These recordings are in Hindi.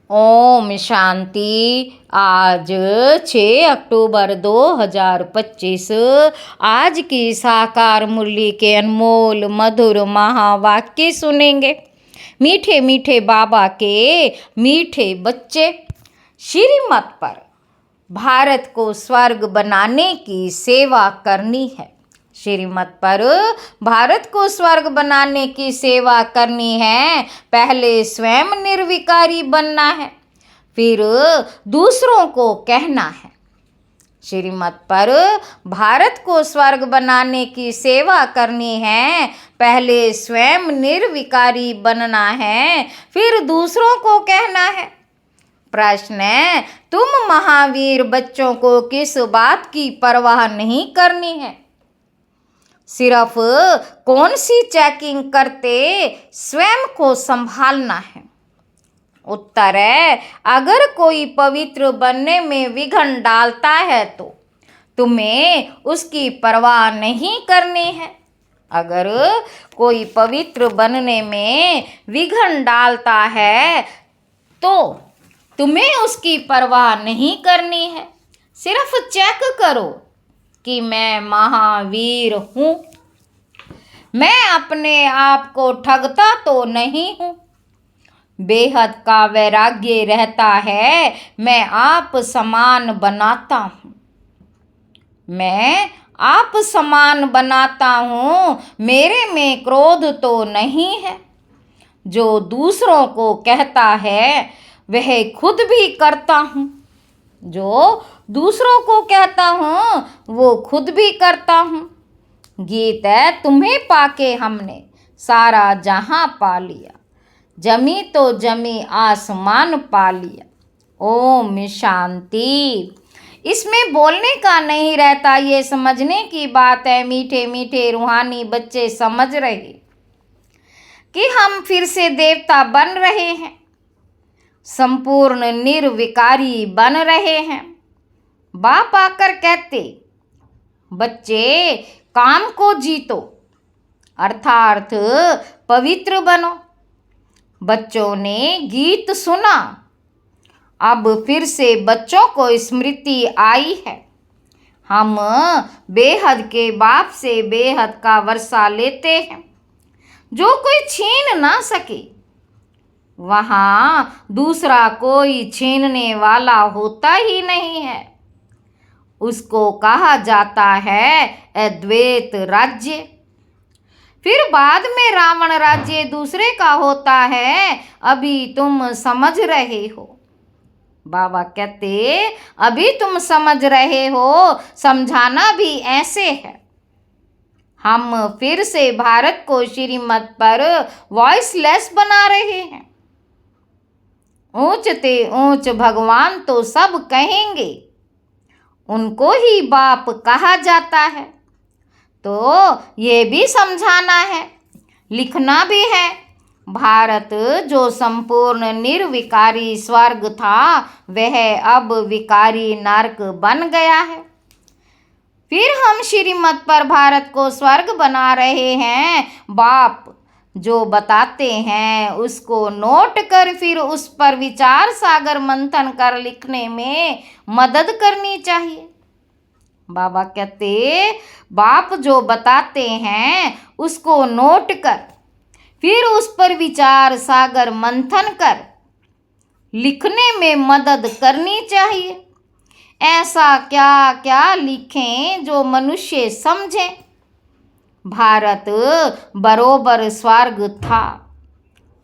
ओम शांति। आज 6 अक्टूबर 2025 आज की साकार मुरली के अनमोल मधुर महावाक्य सुनेंगे। मीठे मीठे बाबा के मीठे बच्चे। श्रीमत पर भारत को स्वर्ग बनाने की सेवा करनी है। श्रीमत पर भारत को स्वर्ग बनाने की सेवा करनी है। पहले स्वयं निर्विकारी बनना है, फिर दूसरों को कहना है। श्रीमत पर भारत को स्वर्ग बनाने की सेवा करनी है। पहले स्वयं निर्विकारी बनना है, फिर दूसरों को कहना है। प्रश्न है, तुम महावीर बच्चों को किस बात की परवाह नहीं करनी है? सिर्फ कौन सी चेकिंग करते स्वयं को संभालना है? उत्तर है, अगर कोई पवित्र बनने में विघ्न डालता है तो तुम्हें उसकी परवाह नहीं करनी है। अगर कोई पवित्र बनने में विघ्न डालता है तो तुम्हें उसकी परवाह नहीं करनी है। सिर्फ चेक करो कि मैं महावीर हूँ, मैं अपने आप को ठगता तो नहीं हूँ। बेहद का वैराग्य रहता है, मैं आप समान बनाता हूँ। मैं आप समान बनाता हूँ, मेरे में क्रोध तो नहीं है। जो दूसरों को कहता है वह खुद भी करता हूँ। जो दूसरों को कहता हूँ वो खुद भी करता हूँ। गीत है, तुम्हें पाके हमने सारा जहां पा लिया, जमी तो जमी आसमान पा लिया। ओम शांति। इसमें बोलने का नहीं रहता, ये समझने की बात है। मीठे मीठे रूहानी बच्चे समझ रहे कि हम फिर से देवता बन रहे हैं, संपूर्ण निर्विकारी बन रहे हैं। बाप आकर कहते, बच्चे काम को जीतो, अर्थात पवित्र बनो। बच्चों ने गीत सुना, अब फिर से बच्चों को स्मृति आई है। हम बेहद के बाप से बेहद का वर्षा लेते हैं, जो कोई छीन ना सके। वहाँ दूसरा कोई छीनने वाला होता ही नहीं है। उसको कहा जाता है अद्वैत राज्य। फिर बाद में रावण राज्य दूसरे का होता है, अभी तुम समझ रहे हो। बाबा कहते, अभी तुम समझ रहे हो, समझाना भी ऐसे है। हम फिर से भारत को श्रीमत पर वॉइसलेस बना रहे हैं। ऊंच ते ऊंच भगवान तो सब कहेंगे, उनको ही बाप कहा जाता है। तो ये भी समझाना है, लिखना भी है। भारत जो संपूर्ण निर्विकारी स्वर्ग था, वह अब विकारी नरक बन गया है। फिर हम श्रीमत पर भारत को स्वर्ग बना रहे हैं। बाप जो बताते हैं उसको नोट कर फिर उस पर विचार सागर मंथन कर लिखने में मदद करनी चाहिए। बाबा कहते, बाप जो बताते हैं उसको नोट कर फिर उस पर विचार सागर मंथन कर लिखने में मदद करनी चाहिए। ऐसा क्या क्या लिखें जो मनुष्य समझें। भारत बरोबर स्वर्ग था,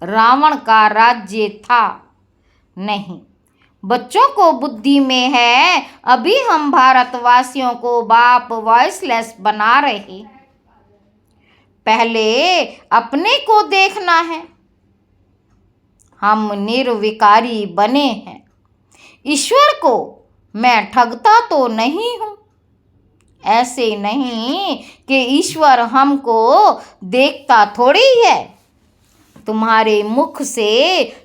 रावण का राज्य था नहीं। बच्चों को बुद्धि में है, अभी हम भारतवासियों को बाप वॉइसलेस बना रहे। पहले अपने को देखना है। हम निर्विकारी बने हैं। ईश्वर को मैं ठगता तो नहीं हूँ। ऐसे नहीं कि ईश्वर हमको देखता थोड़ी है। तुम्हारे मुख से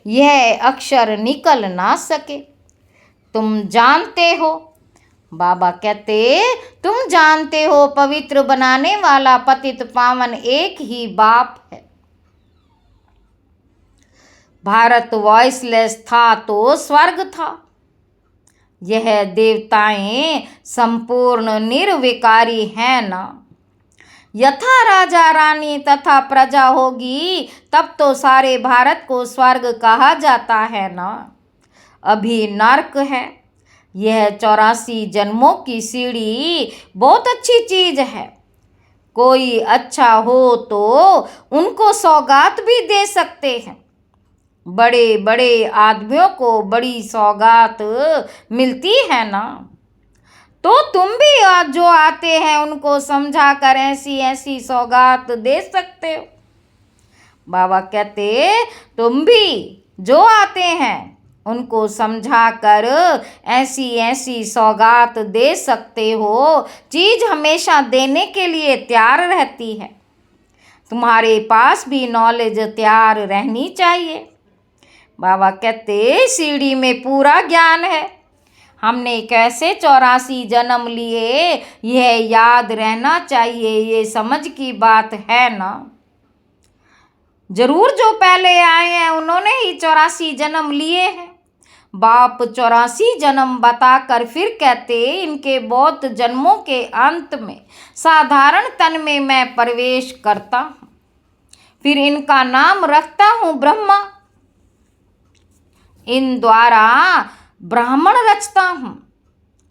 यह अक्षर निकल ना सके। तुम जानते हो, बाबा कहते, तुम जानते हो पवित्र बनाने वाला पतित पावन एक ही बाप है। भारत वॉइसलेस था तो स्वर्ग था। यह देवताएं संपूर्ण निर्विकारी हैं ना। यथा राजा रानी तथा प्रजा होगी तब तो सारे भारत को स्वर्ग कहा जाता है ना। अभी नर्क है। यह 84 जन्मों की सीढ़ी बहुत अच्छी चीज है। कोई अच्छा हो तो उनको सौगात भी दे सकते हैं। बड़े बड़े आदमियों को बड़ी सौगात मिलती है ना। तो तुम भी जो आते हैं उनको समझा कर ऐसी ऐसी सौगात दे सकते हो। बाबा कहते तुम भी जो आते हैं उनको समझा कर ऐसी ऐसी सौगात दे सकते हो। चीज हमेशा देने के लिए तैयार रहती है। तुम्हारे पास भी नॉलेज तैयार रहनी चाहिए। बाबा कहते सीढ़ी में पूरा ज्ञान है। हमने कैसे 84 जन्म लिए यह याद रहना चाहिए। ये समझ की बात है ना। जरूर जो पहले आए हैं उन्होंने ही 84 जन्म लिए हैं। बाप 84 जन्म बताकर फिर कहते इनके बहुत जन्मों के अंत में साधारण तन में मैं प्रवेश करता हूँ। फिर इनका नाम रखता हूँ ब्रह्मा। इन द्वारा ब्राह्मण रचता हूँ।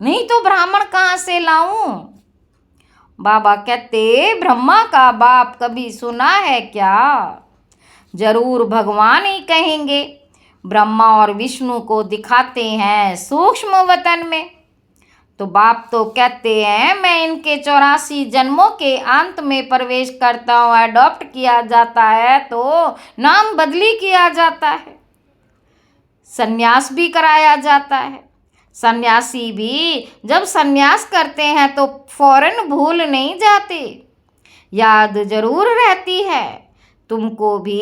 नहीं तो ब्राह्मण कहाँ से लाऊं। बाबा कहते ब्रह्मा का बाप कभी सुना है क्या। जरूर भगवान ही कहेंगे। ब्रह्मा और विष्णु को दिखाते हैं सूक्ष्म वतन में। तो बाप तो कहते हैं मैं इनके 84 जन्मों के अंत में प्रवेश करता हूँ। अडॉप्ट किया जाता है तो नाम बदली किया जाता है। संन्यास भी कराया जाता है। सन्यासी भी जब संन्यास करते हैं तो फौरन भूल नहीं जाते। याद जरूर रहती है। तुमको भी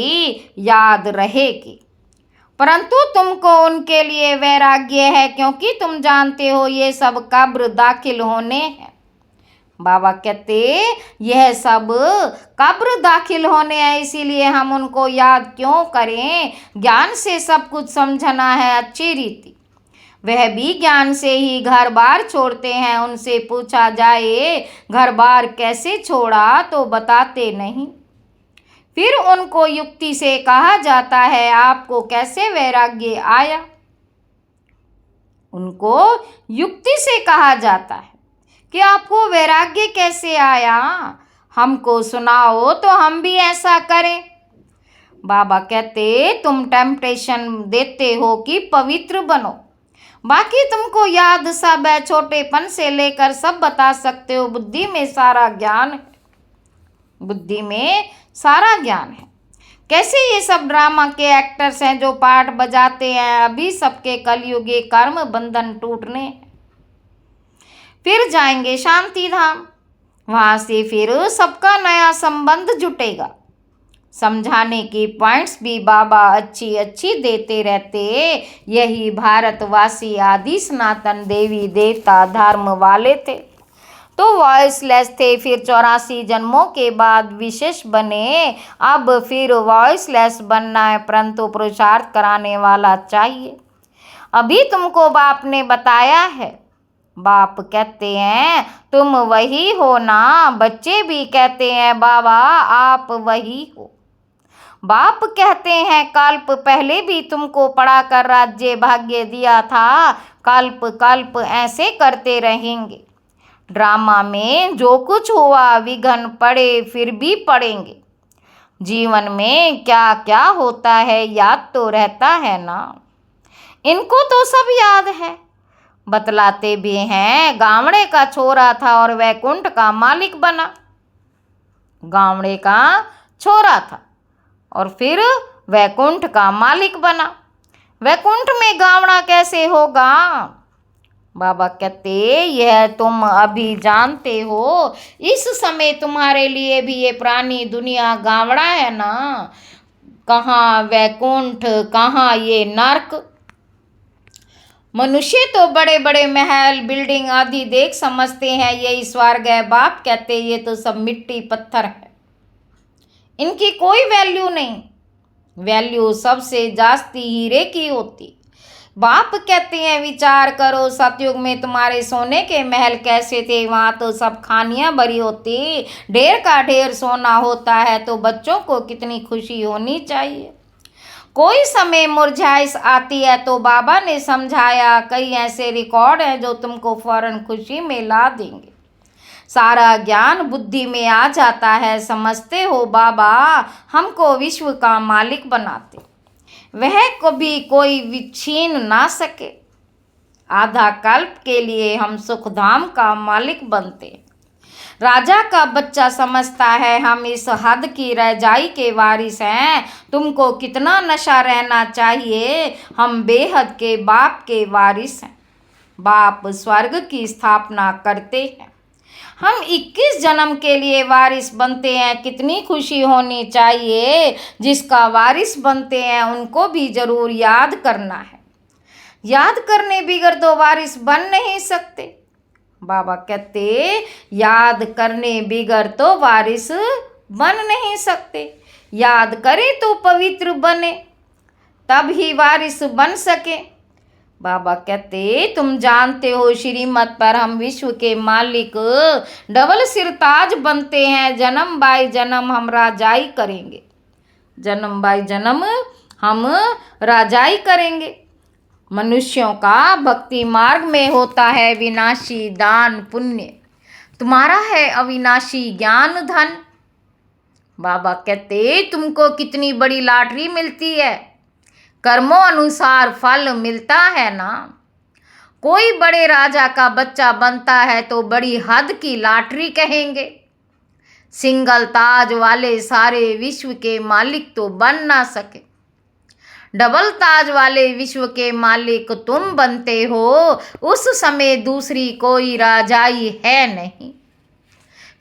याद रहेगी। परंतु तुमको उनके लिए वैराग्य है क्योंकि तुम जानते हो ये सब कब्र दाखिल होने हैं। बाबा कहते यह सब कब्र दाखिल होने हैं इसीलिए हम उनको याद क्यों करें। ज्ञान से सब कुछ समझना है अच्छी रीति। वह भी ज्ञान से ही घर बार छोड़ते हैं। उनसे पूछा जाए घर बार कैसे छोड़ा तो बताते नहीं। फिर उनको युक्ति से कहा जाता है आपको कैसे वैराग्य आया। उनको युक्ति से कहा जाता है कि आपको वैराग्य कैसे आया। हमको सुनाओ तो हम भी ऐसा करें। बाबा कहते तुम टेम्पटेशन देते हो कि पवित्र बनो। बाकी तुमको याद सब है। छोटेपन से लेकर सब बता सकते हो। बुद्धि में सारा ज्ञान है। बुद्धि में सारा ज्ञान है। कैसे ये सब ड्रामा के एक्टर्स हैं जो पार्ट बजाते हैं। अभी सबके कलयुगी कर्म बंधन टूटने हैं। फिर जाएंगे शांति धाम। वहां से फिर सबका नया संबंध जुटेगा। समझाने की पॉइंट्स भी बाबा अच्छी अच्छी देते रहते। यही भारतवासी आदि सनातन देवी देवता धर्म वाले थे तो वॉइसलेस थे। फिर 84 जन्मों के बाद विशेष बने। अब फिर वॉइसलेस बनना है परंतु पुरुषार्थ कराने वाला चाहिए। अभी तुमको बाप ने बताया है। बाप कहते हैं तुम वही हो ना। बच्चे भी कहते हैं बाबा आप वही हो। बाप कहते हैं कल्प पहले भी तुमको पढ़ा कर राज्य भाग्य दिया था। कल्प कल्प ऐसे करते रहेंगे। ड्रामा में जो कुछ हुआ विघ्न पड़े फिर भी पड़ेंगे। जीवन में क्या क्या होता है याद तो रहता है ना। इनको तो सब याद है। बतलाते भी हैं गावड़े का छोरा था और वैकुंठ का मालिक बना। गावड़े का छोरा था और फिर वैकुंठ का मालिक बना। वैकुंठ में गावड़ा कैसे होगा। बाबा कहते यह तुम अभी जानते हो। इस समय तुम्हारे लिए भी ये पुरानी दुनिया गावड़ा है ना। कहाँ वैकुंठ कहाँ ये नर्क। मनुष्य तो बड़े बड़े महल बिल्डिंग आदि देख समझते हैं यही स्वर्ग है। बाप कहते ये तो सब मिट्टी पत्थर है। इनकी कोई वैल्यू नहीं। वैल्यू सबसे जास्ती हीरे की होती। बाप कहते हैं विचार करो, सतयुग में तुम्हारे सोने के महल कैसे थे, वहाँ तो सब खानियाँ भरी होती, ढेर का ढेर सोना होता है, तो बच्चों को कितनी खुशी होनी चाहिए। कोई समय मुरझाइश आती है तो बाबा ने समझाया, कई ऐसे रिकॉर्ड हैं जो तुमको फौरन खुशी में ला देंगे। सारा ज्ञान बुद्धि में आ जाता है, समझते हो बाबा हमको विश्व का मालिक बनाते, वह कभी कोई छीन ना सके। आधा कल्प के लिए हम सुखधाम का मालिक बनते। राजा का बच्चा समझता है हम इस हद की रजाई के वारिस हैं, तुमको कितना नशा रहना चाहिए, हम बेहद के बाप के वारिस हैं। बाप स्वर्ग की स्थापना करते हैं, हम 21 जन्म के लिए वारिस बनते हैं, कितनी खुशी होनी चाहिए। जिसका वारिस बनते हैं उनको भी जरूर याद करना है, याद करने बिगड़ तो वारिस बन नहीं सकते। बाबा कहते याद करने बिगड़ तो वारिस बन नहीं सकते, याद करे तो पवित्र बने, तब ही वारिस बन सके। बाबा कहते तुम जानते हो श्रीमत पर हम विश्व के मालिक डबल सिरताज बनते हैं, जन्म बाय जन्म हम राजाई करेंगे, जन्म बाय जन्म हम राजाई करेंगे। मनुष्यों का भक्ति मार्ग में होता है विनाशी दान पुण्य, तुम्हारा है अविनाशी ज्ञान धन। बाबा कहते तुमको कितनी बड़ी लॉटरी मिलती है, कर्मों अनुसार फल मिलता है ना। कोई बड़े राजा का बच्चा बनता है तो बड़ी हद की लॉटरी कहेंगे। सिंगल ताज वाले सारे विश्व के मालिक तो बन ना सके, डबल ताज वाले विश्व के मालिक तुम बनते हो। उस समय दूसरी कोई राजाई है नहीं,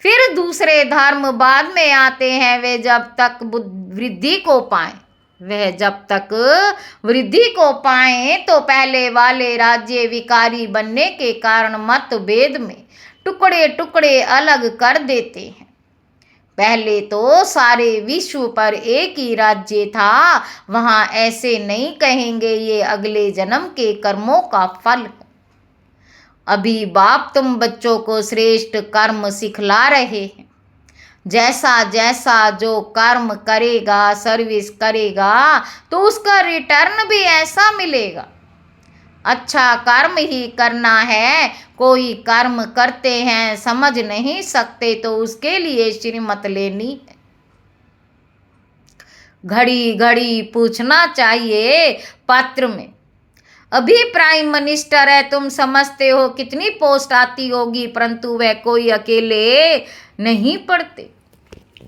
फिर दूसरे धर्म बाद में आते हैं, वे जब तक वृद्धि को पाएं, वह जब तक वृद्धि को पाएं तो पहले वाले राज्य विकारी बनने के कारण मतभेद में टुकड़े टुकड़े अलग कर देते हैं। पहले तो सारे विश्व पर एक ही राज्य था, वहाँ ऐसे नहीं कहेंगे, ये अगले जन्म के कर्मों का फल है। अभी बाप तुम बच्चों को श्रेष्ठ कर्म सिखला रहे हैं, जैसा जैसा जो कर्म करेगा सर्विस करेगा तो उसका रिटर्न भी ऐसा मिलेगा। अच्छा कर्म ही करना है, कोई कर्म करते हैं समझ नहीं सकते तो उसके लिए श्रीमत लेनी है। घड़ी घड़ी पूछना चाहिए पत्र में, अभी प्राइम मिनिस्टर है, तुम समझते हो कितनी पोस्ट आती होगी, परंतु वह कोई अकेले नहीं पढ़ते।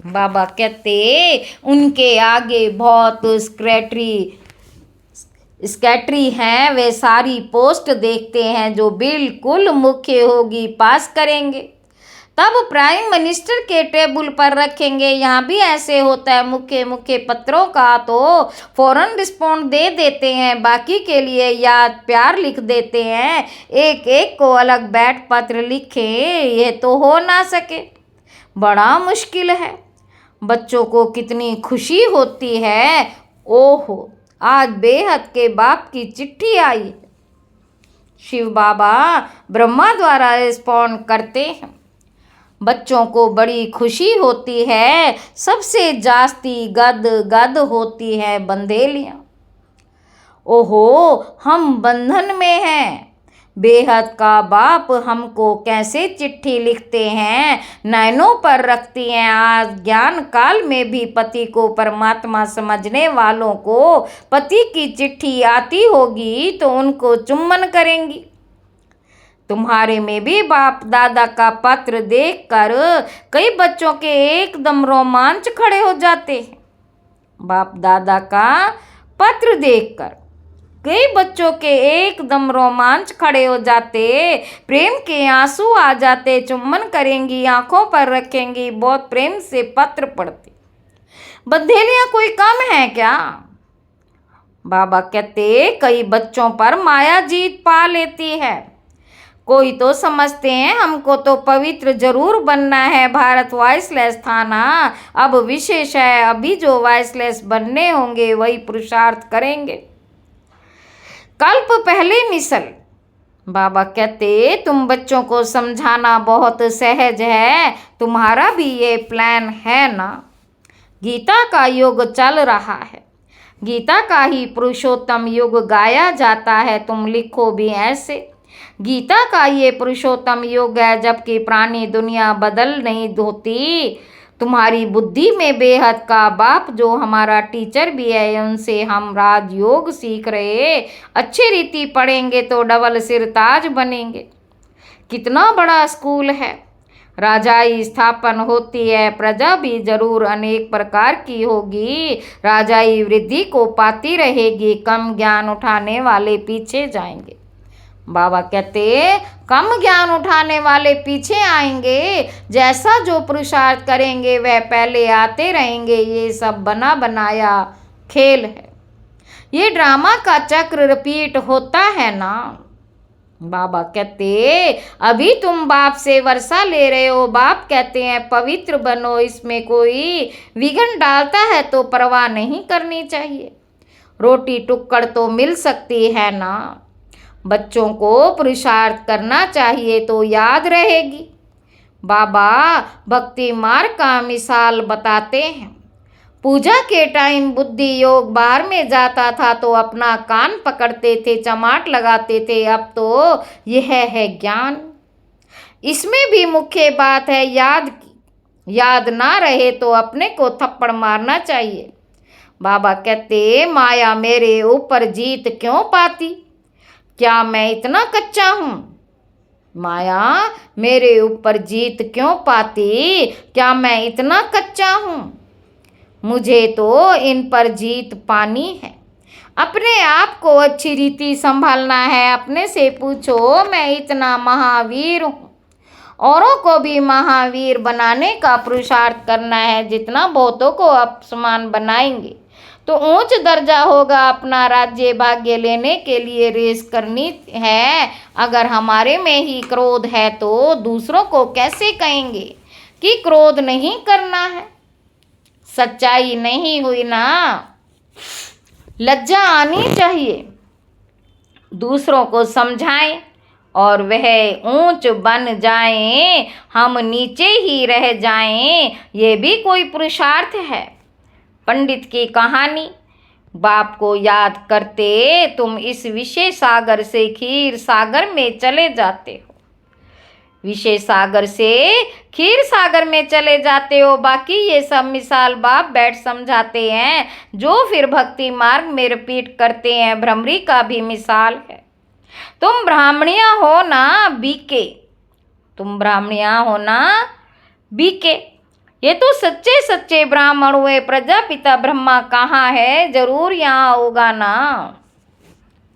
बाबा कहते उनके आगे बहुत सेक्रेटरी हैं, वे सारी पोस्ट देखते हैं, जो बिल्कुल मुख्य होगी पास करेंगे, तब प्राइम मिनिस्टर के टेबल पर रखेंगे। यहाँ भी ऐसे होता है, मुख्य पत्रों का तो फौरन रिस्पॉन्ड दे देते हैं, बाकी के लिए याद प्यार लिख देते हैं, एक एक को अलग बैठ पत्र लिखें, ये तो हो ना सके, बड़ा मुश्किल है। बच्चों को कितनी खुशी होती है, ओहो आज बेहद के बाप की चिट्ठी आई। शिव बाबा ब्रह्मा द्वारा रिस्पॉन्ड करते हैं, बच्चों को बड़ी खुशी होती है, सबसे जास्ती गद गद होती है बंदेलियाँ। ओहो हम बंधन में हैं, बेहद का बाप हमको कैसे चिट्ठी लिखते हैं, नैनों पर रखती हैं। आज ज्ञान काल में भी पति को परमात्मा समझने वालों को पति की चिट्ठी आती होगी तो उनको चुम्बन करेंगी। तुम्हारे में भी बाप दादा का पत्र देखकर कई बच्चों के एकदम रोमांच खड़े हो जाते हैं। बाप दादा का पत्र देखकर कई बच्चों के एकदम रोमांच खड़े हो जाते, प्रेम के आंसू आ जाते, चुम्बन करेंगी, आंखों पर रखेंगी, बहुत प्रेम से पत्र पढ़ते। बंधेलियाँ कोई कम है क्या? बाबा कहते कई बच्चों पर माया जीत पा लेती है, कोई तो समझते हैं हमको तो पवित्र जरूर बनना है, भारत वॉइसलेस था ना, अब विशेष है, अभी जो वॉइसलेस बनने होंगे वही पुरुषार्थ करेंगे। कल्प पहले मिसल। बाबा कहते तुम बच्चों को समझाना बहुत सहज है, तुम्हारा भी ये प्लान है ना। गीता का युग चल रहा है, गीता का ही पुरुषोत्तम युग गाया जाता है, तुम लिखो भी ऐसे। गीता का ये पुरुषोत्तम युग है, जबकि प्राणी दुनिया बदल नहीं होती। तुम्हारी बुद्धि में बेहद का बाप जो हमारा टीचर भी है, उनसे हम राजयोग सीख रहे। अच्छी रीति पढ़ेंगे तो डबल सिरताज बनेंगे। कितना बड़ा स्कूल है। राजाई स्थापन होती है, प्रजा भी जरूर अनेक प्रकार की होगी। राजाई वृद्धि को पाती रहेगी, कम ज्ञान उठाने वाले पीछे जाएंगे। बाबा कहते कम ज्ञान उठाने वाले पीछे आएंगे, जैसा जो पुरुषार्थ करेंगे वह पहले आते रहेंगे। ये सब बना बनाया खेल है, ये ड्रामा का चक्र रिपीट होता है ना। बाबा कहते अभी तुम बाप से वर्षा ले रहे हो, बाप कहते हैं पवित्र बनो, इसमें कोई विघ्न डालता है तो परवाह नहीं करनी चाहिए। रोटी टुक्कड़ तो मिल सकती है ना। बच्चों को पुरुषार्थ करना चाहिए तो याद रहेगी। बाबा भक्ति मार्ग का मिसाल बताते हैं। पूजा के टाइम बुद्धि योग बाहर में जाता था तो अपना कान पकड़ते थे, चमाट लगाते थे, अब तो यह है ज्ञान। इसमें भी मुख्य बात है याद की। याद ना रहे तो अपने को थप्पड़ मारना चाहिए। बाबा कहते माया मेरे ऊपर जीत क्यों पाती, क्या मैं इतना कच्चा हूँ। माया मेरे ऊपर जीत क्यों पाती, क्या मैं इतना कच्चा हूँ। मुझे तो इन पर जीत पानी है। अपने आप को अच्छी रीति संभालना है। अपने से पूछो मैं इतना महावीर हूँ। औरों को भी महावीर बनाने का पुरुषार्थ करना है। जितना बहुतों को अपमान बनाएंगे तो ऊंच दर्जा होगा। अपना राज्य भाग्य लेने के लिए रेस करनी है। अगर हमारे में ही क्रोध है तो दूसरों को कैसे कहेंगे कि क्रोध नहीं करना है। सच्चाई नहीं हुई ना, लज्जा आनी चाहिए। दूसरों को समझाएं और वह ऊंच बन जाएं, हम नीचे ही रह जाएं, ये भी कोई पुरुषार्थ है। पंडित की कहानी। बाप को याद करते तुम इस विषय सागर से क्षीर सागर में चले जाते हो। विषय सागर से क्षीर सागर में चले जाते हो। बाकी ये सब मिसाल बाप बैठ समझाते हैं, जो फिर भक्ति मार्ग में रिपीट करते हैं। भ्रमरी का भी मिसाल है। तुम ब्राह्मणिया हो ना बीके, तुम ब्राह्मणिया हो ना बीके। ये तो सच्चे सच्चे ब्राह्मण हुए। प्रजापिता ब्रह्मा कहाँ है, जरूर यहाँ होगा ना।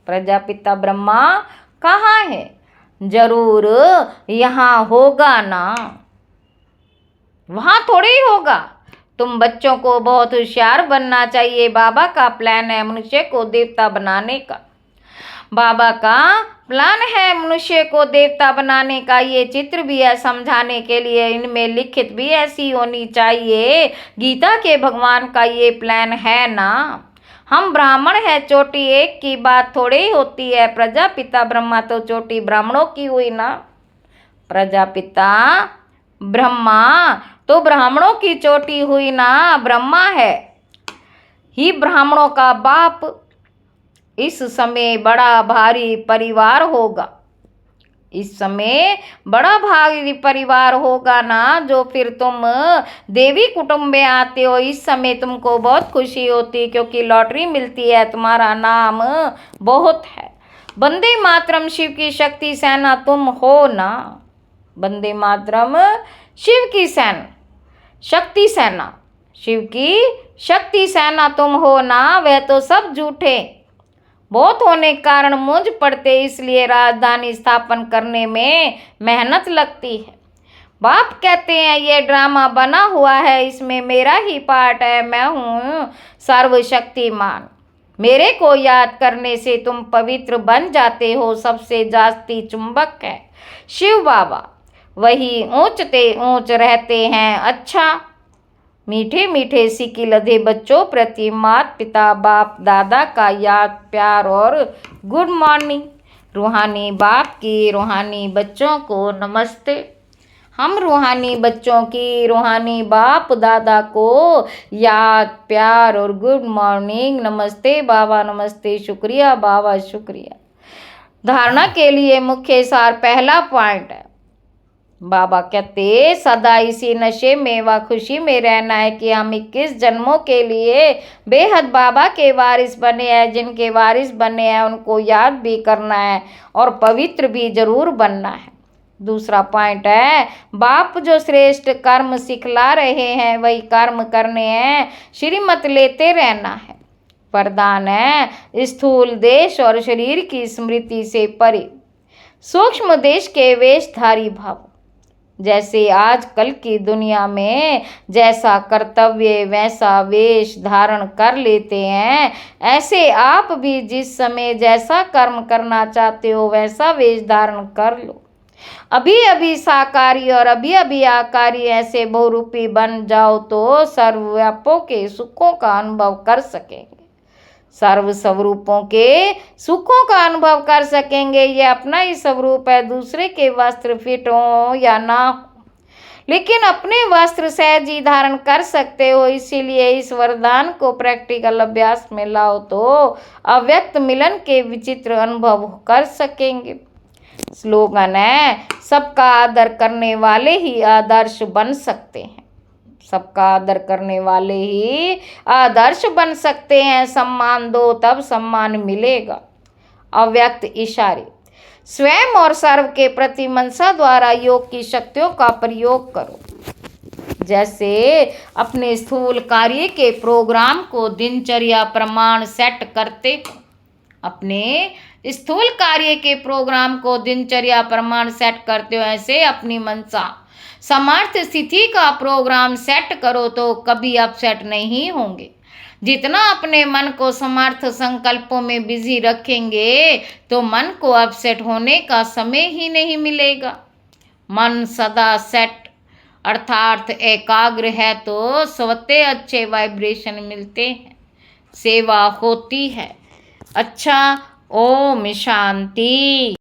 प्रजापिता ब्रह्मा कहाँ है, जरूर यहाँ होगा ना। वहाँ थोड़े ही होगा। तुम बच्चों को बहुत होशियार बनना चाहिए। बाबा का प्लान है मनुष्य को देवता बनाने का। बाबा का प्लान है मनुष्य को देवता बनाने का। ये चित्र भी है समझाने के लिए, इनमें लिखित भी ऐसी होनी चाहिए। गीता के भगवान का ये प्लान है ना। हम ब्राह्मण है, चोटी एक की बात थोड़ी होती है। प्रजापिता ब्रह्मा तो चोटी ब्राह्मणों की हुई ना। प्रजापिता ब्रह्मा तो ब्राह्मणों की चोटी हुई ना। ब्रह्मा है ही ब्राह्मणों का बाप। इस समय बड़ा भारी परिवार होगा। इस समय बड़ा भारी परिवार होगा ना। जो फिर तुम देवी कुटुंब में आते हो, इस समय तुमको बहुत खुशी होती, क्योंकि लॉटरी मिलती है, तुम्हारा नाम बहुत है। वंदे मातरम शिव की शक्ति सेना तुम हो ना। वंदे मातरम शिव की सेना, शक्ति सेना, शिव की शक्ति सेना तुम हो ना। वह तो सब झूठे बहुत होने के कारण मुझ पड़ते, इसलिए राजधानी स्थापन करने में मेहनत लगती है। बाप कहते हैं ये ड्रामा बना हुआ है, इसमें मेरा ही पार्ट है। मैं हूँ सर्वशक्तिमान, मेरे को याद करने से तुम पवित्र बन जाते हो, सबसे जास्ती चुंबक है शिव बाबा, वही ऊंचते ऊंच रहते हैं। अच्छा, मीठे मीठे सिक्के लदे बच्चों प्रति माता पिता बाप दादा का याद प्यार और गुड मॉर्निंग। रूहानी बाप की रूहानी बच्चों को नमस्ते। हम रूहानी बच्चों की रूहानी बाप दादा को याद प्यार और गुड मॉर्निंग। नमस्ते बाबा, नमस्ते, शुक्रिया बाबा, शुक्रिया। धारणा के लिए मुख्य सार पहला पॉइंट है, बाबा कहते सदा इसी नशे में व खुशी में रहना है कि हम 21 जन्मों के लिए बेहद बाबा के वारिस बने हैं। जिनके वारिस बने हैं उनको याद भी करना है और पवित्र भी जरूर बनना है। दूसरा पॉइंट है, बाप जो श्रेष्ठ कर्म सिखला रहे हैं वही कर्म करने हैं, श्रीमत लेते रहना है। वरदान है स्थूल देश और शरीर की स्मृति से परे सूक्ष्म देश के वेशधारी भाव। जैसे आजकल की दुनिया में जैसा कर्तव्य वैसा वेश धारण कर लेते हैं, ऐसे आप भी जिस समय जैसा कर्म करना चाहते हो वैसा वेश धारण कर लो। अभी अभी साकारी और अभी अभी आकारी ऐसे बहुरूपी बन जाओ तो सर्वव्यापों के सुखों का अनुभव कर सकेंगे, सर्व स्वरूपों के सुखों का अनुभव कर सकेंगे। ये अपना ही स्वरूप है, दूसरे के वस्त्र फिट हो या ना हो, लेकिन अपने वस्त्र सहज ही धारण कर सकते हो। इसीलिए इस वरदान को प्रैक्टिकल अभ्यास में लाओ तो अव्यक्त मिलन के विचित्र अनुभव कर सकेंगे। स्लोगन है, सबका आदर करने वाले ही आदर्श बन सकते हैं, सबका आदर करने वाले ही आदर्श बन सकते हैं। सम्मान दो तब सम्मान मिलेगा। अव्यक्त इशारे, स्वयं और सर्व के प्रति मनसा द्वारा योग की शक्तियों का प्रयोग करो। जैसे अपने स्थूल कार्य के प्रोग्राम को दिनचर्या प्रमाण सेट करते हो, अपने स्थूल कार्य के प्रोग्राम को दिनचर्या प्रमाण सेट करते हो, ऐसे अपनी मनसा समर्थ स्थिति का प्रोग्राम सेट करो तो कभी अपसेट नहीं होंगे। जितना अपने मन को समर्थ संकल्पों में बिजी रखेंगे तो मन को अपसेट होने का समय ही नहीं मिलेगा। मन सदा सेट अर्थात एकाग्र है तो स्वतः अच्छे वाइब्रेशन मिलते हैं, सेवा होती है। अच्छा, ओम शांति।